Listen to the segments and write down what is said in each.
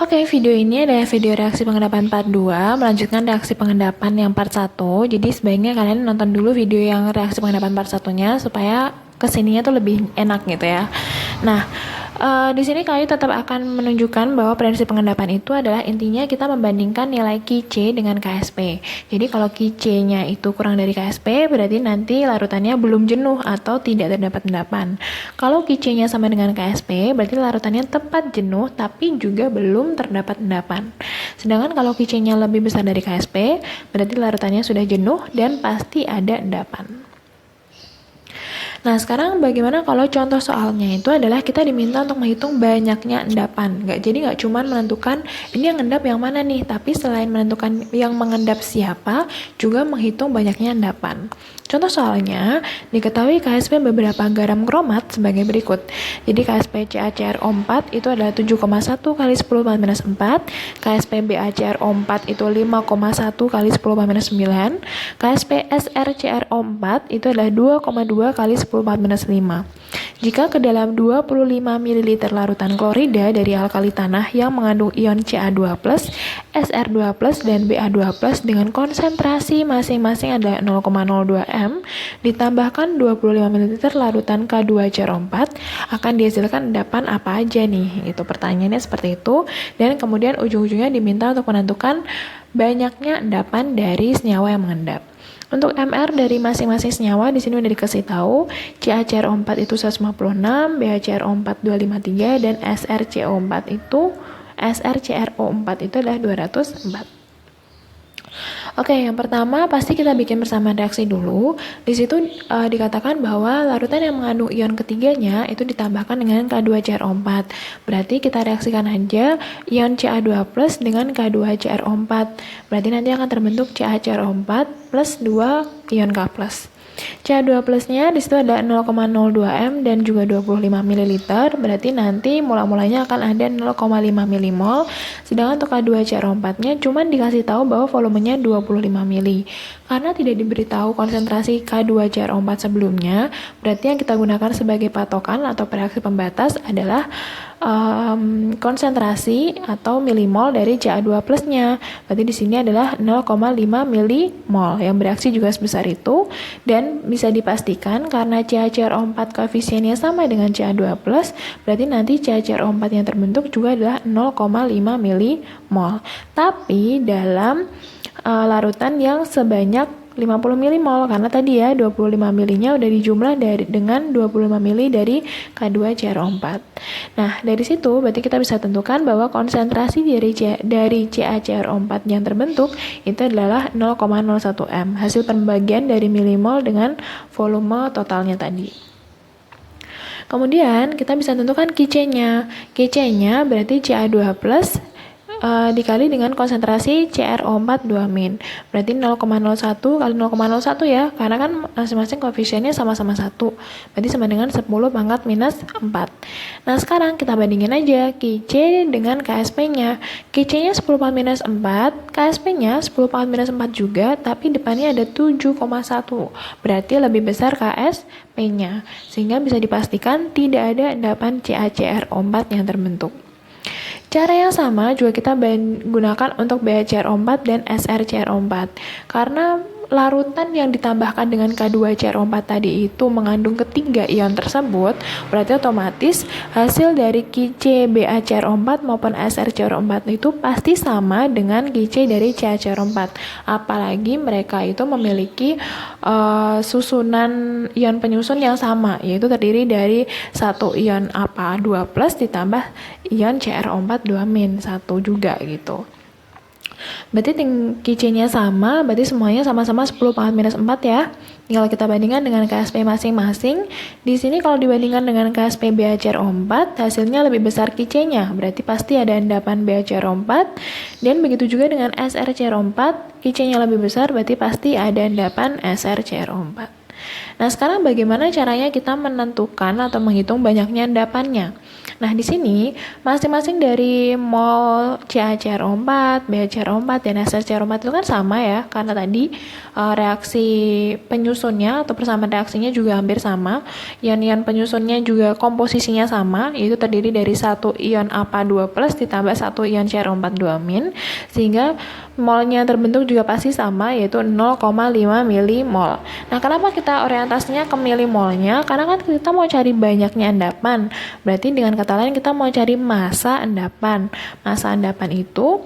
Oke, video ini adalah video reaksi pengendapan part 2, melanjutkan reaksi pengendapan yang part 1. Jadi sebaiknya kalian nonton dulu video yang reaksi pengendapan part 1-nya supaya kesininya tuh lebih enak gitu ya. Nah, di sini Kayu tetap akan menunjukkan bahwa prinsip pengendapan itu adalah intinya kita membandingkan nilai QC dengan KSP. Jadi kalau QC-nya itu kurang dari KSP, berarti nanti larutannya belum jenuh atau tidak terdapat endapan. Kalau QC-nya sama dengan KSP, berarti larutannya tepat jenuh tapi juga belum terdapat endapan. Sedangkan kalau QC-nya lebih besar dari KSP, berarti larutannya sudah jenuh dan pasti ada endapan. Nah, sekarang bagaimana kalau contoh soalnya itu adalah kita diminta untuk menghitung banyaknya endapan. Jadi nggak cuma menentukan ini yang endap yang mana nih, tapi selain menentukan yang mengendap siapa, juga menghitung banyaknya endapan. Contoh soalnya, diketahui KSP beberapa garam kromat sebagai berikut. Jadi KSP CaCrO4 itu adalah 7,1 kali 10⁻⁴, KSP BaCrO4 itu 5,1 kali 10⁻⁹, KSP SrCrO4 itu adalah 2,2 kali 10⁻⁵. Jika ke dalam 25 ml larutan klorida dari alkali tanah yang mengandung ion Ca2+, Sr2+, dan Ba2+ dengan konsentrasi masing-masing adalah 0,02 m, ditambahkan 25 ml larutan K2Cr4, akan dihasilkan endapan apa aja nih? Itu pertanyaannya seperti itu, dan kemudian ujung-ujungnya diminta untuk menentukan banyaknya endapan dari senyawa yang mengendap. Untuk MR dari masing-masing senyawa di sini udah dikasih tahu, CaCrO4 itu 156, BaCrO4 253, dan SrCrO4 itu adalah 204. Oke, yang pertama pasti kita bikin bersama reaksi dulu. Di situ dikatakan bahwa larutan yang mengandung ion ketiganya itu ditambahkan dengan K2Cr4. Berarti kita reaksikan aja ion Ca2+ dengan K2Cr4. Berarti nanti akan terbentuk CaCrO4 plus 2 ion K+. Ca2+-nya di situ ada 0,02 m dan juga 25 ml, berarti nanti mula-mulanya akan ada 0,5 mmol. Sedangkan untuk K2Cr4-nya cuma dikasih tahu bahwa volumenya 25 ml. Karena tidak diberitahu konsentrasi K2Cr4 sebelumnya, berarti yang kita gunakan sebagai patokan atau reaksi pembatas adalah konsentrasi atau milimol dari Ca2+-nya. Berarti di sini adalah 0,5 milimol yang bereaksi juga sebesar itu, dan bisa dipastikan karena CaCrO4 koefisiennya sama dengan Ca2+, berarti nanti CaCrO4 yang terbentuk juga adalah 0,5 milimol. Tapi dalam larutan yang sebanyak 50 milimol, karena tadi ya 25 milinya udah dijumlah dengan 25 mili dari K2Cr4. Nah, dari situ berarti kita bisa tentukan bahwa konsentrasi dari CaCrO4 yang terbentuk itu adalah 0,01 m, hasil pembagian dari milimol dengan volume totalnya tadi. Kemudian kita bisa tentukan QC-nya. QC-nya berarti Ca2+ dikali dengan konsentrasi CrO4 2-min. Berarti 0,01 kali 0,01 ya, karena kan masing-masing koefisiennya sama-sama 1. Berarti sama dengan 10⁻⁴. Nah, sekarang kita bandingin aja QC dengan KSP-nya. QC-nya 10⁻⁴, KSP-nya 10⁻⁴ juga, tapi depannya ada 7,1. Berarti lebih besar KSP-nya. Sehingga bisa dipastikan tidak ada endapan CaCrO4 yang terbentuk. Cara yang sama juga kita gunakan untuk BaCrO4 dan SrCrO4. Karena larutan yang ditambahkan dengan K2Cr4 tadi itu mengandung ketiga ion tersebut, berarti otomatis hasil dari QC BaCrO4 maupun SrCrO4 itu pasti sama dengan QC dari CaCrO4. Apalagi mereka itu memiliki susunan ion penyusun yang sama, yaitu terdiri dari satu ion apa2+ ditambah ion Cr4 2- 1 juga gitu. Berarti QC-nya sama, berarti semuanya sama-sama 10⁻⁴ ya. Kalau kita bandingkan dengan KSP masing-masing, di sini kalau dibandingkan dengan KSP BaCrO4, hasilnya lebih besar QC-nya, berarti pasti ada endapan BaCrO4. Dan begitu juga dengan SrCrO4, QC-nya lebih besar, berarti pasti ada endapan SrCrO4. Nah, sekarang bagaimana caranya kita menentukan atau menghitung banyaknya endapannya? Nah, di sini masing-masing dari mol CaCrO4, BaCrO4, dan SRCrO4 itu kan sama ya, karena tadi reaksi penyusunnya atau persamaan reaksinya juga hampir sama. Ion-ion penyusunnya juga komposisinya sama, yaitu terdiri dari satu ion APA2+ ditambah satu ion CrO4 2-, sehingga molnya terbentuk juga pasti sama, yaitu 0,5 milimol. Nah, kenapa kita orientasinya ke milimolnya? Karena kan kita mau cari banyaknya endapan. Berarti dengan kata lain kita mau cari massa endapan. Massa endapan itu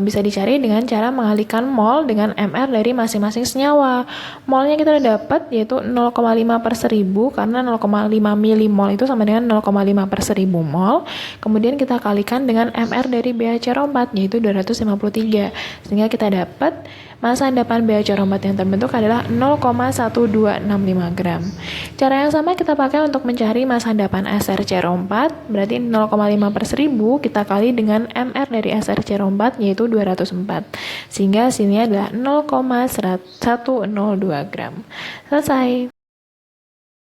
bisa dicari dengan cara mengalihkan mol dengan mR dari masing-masing senyawa. Molnya kita udah dapat, yaitu 0,5/1000, karena 0,5 milimol itu sama dengan 0,5/1000 mol. Kemudian kita kalikan dengan mR dari BaCrO4, yaitu 253. Sehingga kita dapat massa endapan BaCrO4 yang terbentuk adalah 0,1265 gram. Cara yang sama kita pakai untuk mencari massa endapan SRCrO4, berarti 0,5/1000 kita kali dengan mR dari SRCrO4, yaitu 204. Sehingga hasilnya adalah 0,102 gram. Selesai.